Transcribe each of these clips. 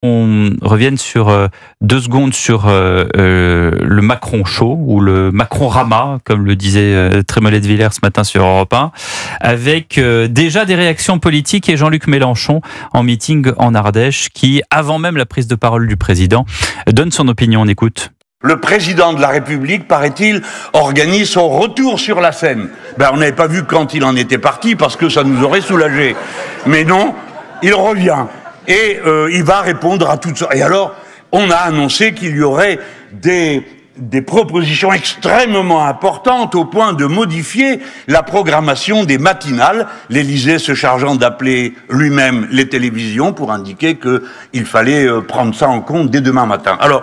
On revienne sur 2 secondes sur le Macron Show ou le Macron Rama, comme le disait Trémollet de Villers ce matin sur Europe 1, avec déjà des réactions politiques et Jean-Luc Mélenchon en meeting en Ardèche qui, avant même la prise de parole du président, donne son opinion. On écoute. Le président de la République, paraît-il, organise son retour sur la scène. On n'avait pas vu quand il en était parti parce que ça nous aurait soulagés. Mais non, il revient. Et il va répondre à toutes sortes. Et alors, on a annoncé qu'il y aurait des propositions extrêmement importantes au point de modifier la programmation des matinales, l'Élysée se chargeant d'appeler lui-même les télévisions pour indiquer qu'il fallait prendre ça en compte dès demain matin. Alors,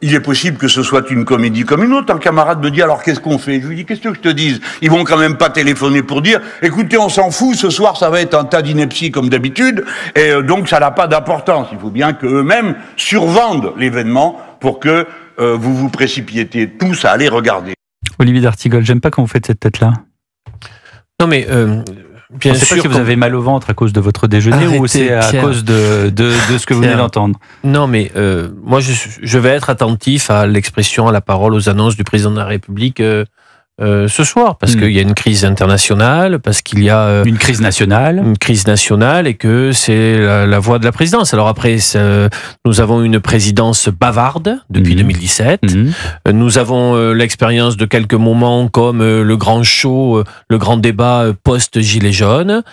il est possible que ce soit une comédie comme une autre. Un camarade me dit, alors qu'est-ce qu'on fait? Je lui dis, qu'est-ce que je te dise? Ils vont quand même pas téléphoner pour dire, écoutez, on s'en fout, ce soir ça va être un tas d'inepties comme d'habitude, et donc ça n'a pas d'importance. Il faut bien qu'eux-mêmes survendent l'événement pour que vous vous précipitiez tous à aller regarder. Olivier d'Artigol, j'aime pas quand vous faites cette tête-là. Non mais... Bien sûr, pas si vous avez mal au ventre à cause de votre déjeuner ou c'est à cause de ce que vous venez d'entendre. Non, mais moi, je vais être attentif à l'expression, à la parole, aux annonces du président de la République ce soir, parce qu'il y a une crise internationale, parce qu'il y a une crise nationale, et que c'est la voix de la présidence. Alors après, nous avons une présidence bavarde depuis 2017. Nous avons l'expérience de quelques moments comme le grand show, le grand débat post-Gilets jaunes.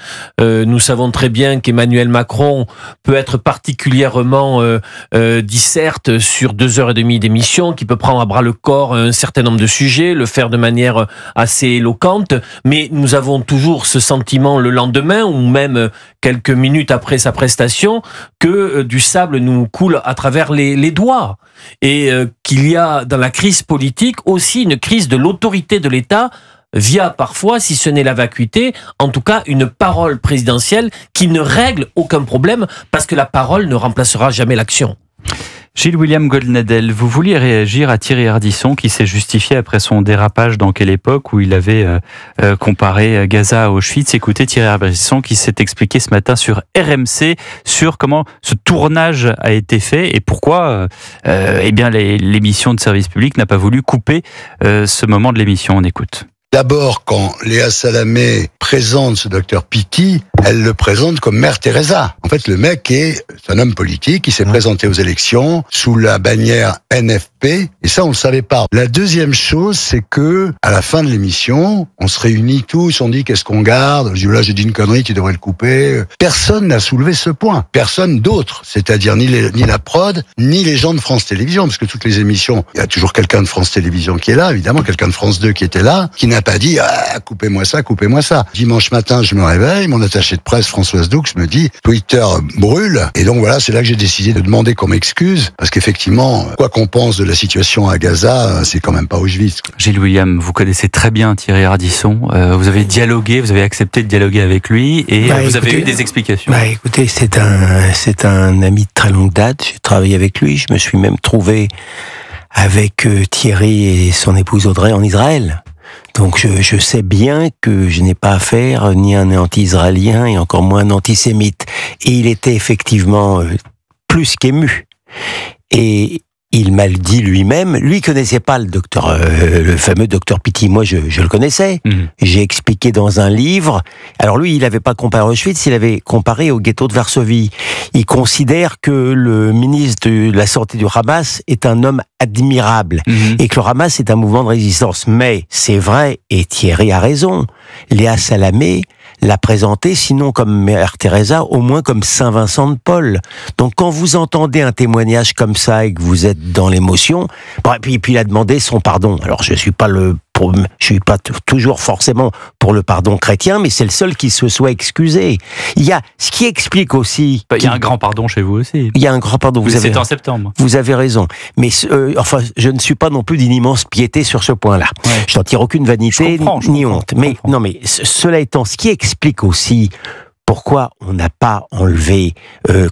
Nous savons très bien qu'Emmanuel Macron peut être particulièrement disserte sur 2h30 d'émission, qui peut prendre à bras le corps un certain nombre de sujets, le faire de manière assez éloquente, mais nous avons toujours ce sentiment le lendemain ou même quelques minutes après sa prestation que du sable nous coule à travers les doigts et qu'il y a dans la crise politique aussi une crise de l'autorité de l'État via parfois, si ce n'est la vacuité, en tout cas une parole présidentielle qui ne règle aucun problème parce que la parole ne remplacera jamais l'action. Gilles-William Goldnadel, vous vouliez réagir à Thierry Ardisson qui s'est justifié après son dérapage dans Quelle époque où il avait comparé Gaza à Auschwitz. Écoutez Thierry Ardisson qui s'est expliqué ce matin sur RMC sur comment ce tournage a été fait et pourquoi l'émission de service public n'a pas voulu couper ce moment de l'émission. On écoute. D'abord, quand Léa Salamé présente ce docteur Pitti, elle le présente comme Mère Teresa. En fait, le mec est un homme politique, il s'est présenté aux élections sous la bannière NFP, et ça, on le savait pas. La deuxième chose, c'est que, à la fin de l'émission, on se réunit tous, on dit qu'est-ce qu'on garde. Je dis, là, j'ai dit une connerie, tu devrais le couper. Personne n'a soulevé ce point. Personne d'autre. C'est-à-dire ni la prod, ni les gens de France Télévisions, parce que toutes les émissions, il y a toujours quelqu'un de France Télévisions qui est là, évidemment, quelqu'un de France 2 qui était là, qui n'a pas dit coupez-moi ça, coupez-moi ça. Dimanche matin, je me réveille, mon attaché de presse Françoise Doux me dit Twitter brûle, et donc voilà, c'est là que j'ai décidé de demander qu'on m'excuse, parce qu'effectivement, quoi qu'on pense de la situation à Gaza, c'est quand même pas Auschwitz. Gilles William, vous connaissez très bien Thierry Ardisson, vous avez dialogué, vous avez accepté de dialoguer avec lui, et vous avez eu des explications. Écoutez, c'est un ami de très longue date, j'ai travaillé avec lui, je me suis même trouvé avec Thierry et son épouse Audrey en Israël. Donc je sais bien que je n'ai pas affaire ni à un anti-israélien et encore moins un antisémite. Et il était effectivement plus qu'ému. Et il m'a dit lui-même, lui connaissait pas le fameux docteur Pitti. Moi, je le connaissais. J'ai expliqué dans un livre. Alors lui, il n'avait pas comparé Auschwitz, il avait comparé au ghetto de Varsovie. Il considère que le ministre de la Santé du Hamas est un homme admirable et que le Hamas est un mouvement de résistance. Mais c'est vrai, et Thierry a raison, Léa Salamé l'a présenté, sinon comme Mère Teresa, au moins comme Saint Vincent de Paul. Donc quand vous entendez un témoignage comme ça et que vous êtes dans l'émotion, puis il a demandé son pardon. Alors je suis pas toujours forcément pour le pardon chrétien, mais c'est le seul qui se soit excusé. Il y a ce qui explique aussi. Il y a un grand pardon chez vous aussi. Il y a un grand pardon. C'était en septembre. Vous avez raison. Mais je ne suis pas non plus d'une immense piété sur ce point-là. Ouais. Je n'en tire aucune vanité ni honte. Mais cela étant, ce qui explique aussi pourquoi on n'a pas enlevé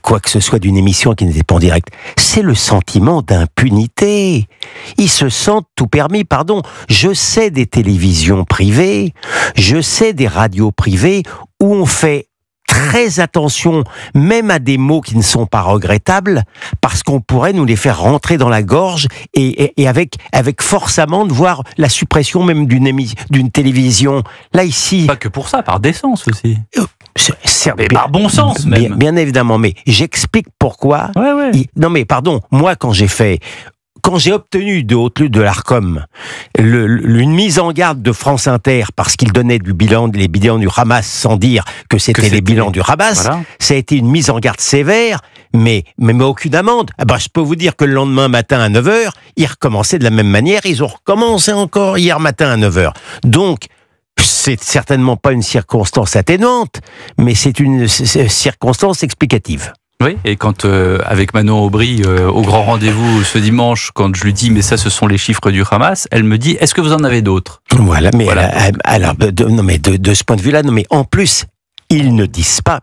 quoi que ce soit d'une émission qui n'était pas en direct, c'est le sentiment d'impunité. Ils se sentent tout permis, pardon. Je sais des télévisions privées, je sais des radios privées où on fait très attention, même à des mots qui ne sont pas regrettables, parce qu'on pourrait nous les faire rentrer dans la gorge et avec forcément de voir la suppression même d'une télévision. Là, ici... Pas que pour ça, par décence aussi. Mais par bon sens, même. Bien évidemment, mais j'explique pourquoi. Ouais. Non, mais pardon, moi, quand j'ai obtenu de haute lutte de l'Arcom une mise en garde de France Inter parce qu'il donnait les bilans du Hamas sans dire que c'était les bilans du Hamas, voilà. Ça a été une mise en garde sévère, mais aucune amende. Je peux vous dire que le lendemain matin à 9h, ils recommençaient de la même manière, ils ont recommencé encore hier matin à 9h. Donc, c'est certainement pas une circonstance atténuante, mais c'est une circonstance explicative. Oui, et quand, avec Manon Aubry, au grand rendez-vous ce dimanche, quand je lui dis, mais ça, ce sont les chiffres du Hamas, elle me dit, est-ce que vous en avez d'autres ? Voilà, mais alors, de ce point de vue-là, non, mais en plus, ils ne disent pas,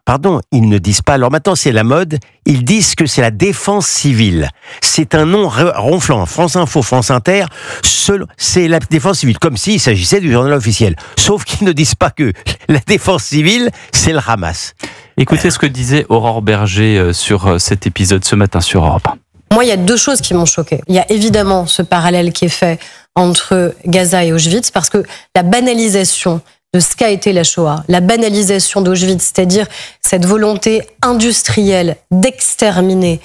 alors maintenant c'est la mode, ils disent que c'est la défense civile. C'est un nom ronflant. France Info, France Inter, c'est la défense civile, comme s'il s'agissait du journal officiel. Sauf qu'ils ne disent pas que la défense civile, c'est le Hamas. Écoutez ce que disait Aurore Berger sur cet épisode ce matin sur Europe 1. Moi, il y a deux choses qui m'ont choquée. Il y a évidemment ce parallèle qui est fait entre Gaza et Auschwitz, parce que la banalisation de ce qu'a été la Shoah, la banalisation d'Auschwitz, c'est-à-dire cette volonté industrielle d'exterminer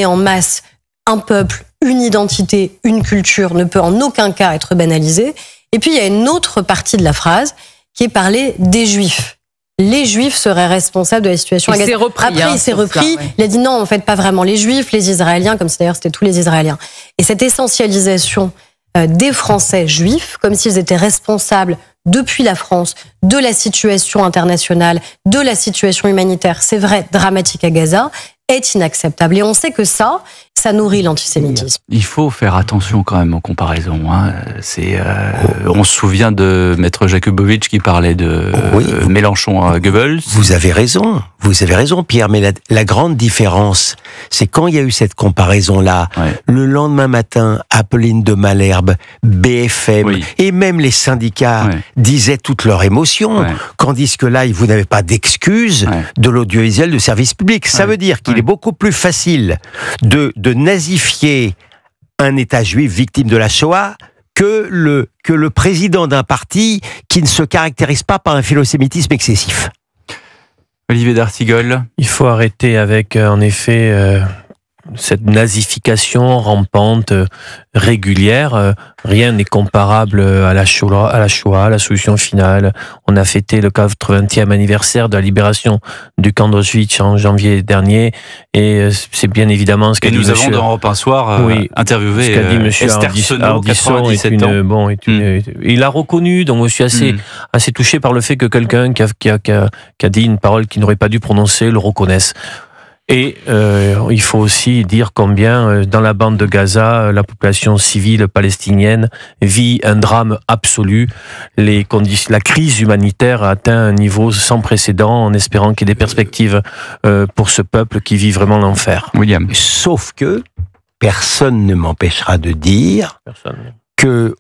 en masse un peuple, une identité, une culture, ne peut en aucun cas être banalisée. Et puis, il y a une autre partie de la phrase qui est parler des Juifs. Les Juifs seraient responsables de la situation à Gaza. Après, il s'est repris. Ça, ouais. Il a dit non, en fait, pas vraiment les Juifs, les Israéliens, comme si d'ailleurs c'était tous les Israéliens. Et cette essentialisation des Français juifs, comme s'ils étaient responsables depuis la France de la situation internationale, de la situation humanitaire, c'est vrai, dramatique à Gaza, est inacceptable. Et on sait que ça nourrit l'antisémitisme. Il faut faire attention quand même aux comparaisons. Hein. On se souvient de Maître Jakubowicz qui parlait de Mélenchon à Goebbels. Vous avez raison, Pierre, mais la grande différence, c'est quand il y a eu cette comparaison-là, le lendemain matin, Apolline de Malherbe, BFM, et même les syndicats disaient toutes leurs émotions, tandis que là, vous n'avez pas d'excuses de l'audiovisuel de service public. Ça veut dire qu'il est beaucoup plus facile de nazifier un État juif victime de la Shoah que le président d'un parti qui ne se caractérise pas par un philosémitisme excessif. Olivier d'Artigol. Il faut arrêter avec, en effet, cette nazification rampante, régulière. Rien n'est comparable à la Shoah, à la solution finale. On a fêté le 80e anniversaire de la libération du camp d'Auschwitz en janvier dernier, et c'est bien évidemment ce qu'a dit nous avons dans Europe 1 Soir interviewé ce qu'a dit monsieur Ardisson, il a reconnu, donc je suis assez touché par le fait que quelqu'un qui a dit une parole qu'il n'aurait pas dû prononcer le reconnaisse. Et il faut aussi dire combien dans la bande de Gaza, la population civile palestinienne vit un drame absolu. La crise humanitaire a atteint un niveau sans précédent, en espérant qu'il y ait des perspectives pour ce peuple qui vit vraiment l'enfer. William. Sauf que personne ne m'empêchera de dire que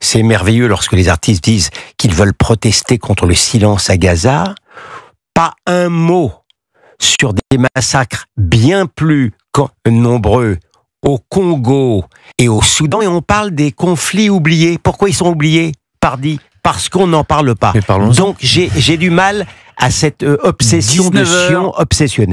c'est merveilleux lorsque les artistes disent qu'ils veulent protester contre le silence à Gaza. Pas un mot sur des massacres bien plus nombreux au Congo et au Soudan, et on parle des conflits oubliés. Pourquoi ils sont oubliés, pardi ? Parce qu'on n'en parle pas. Donc j'ai du mal à cette obsession de Sion obsessionnelle.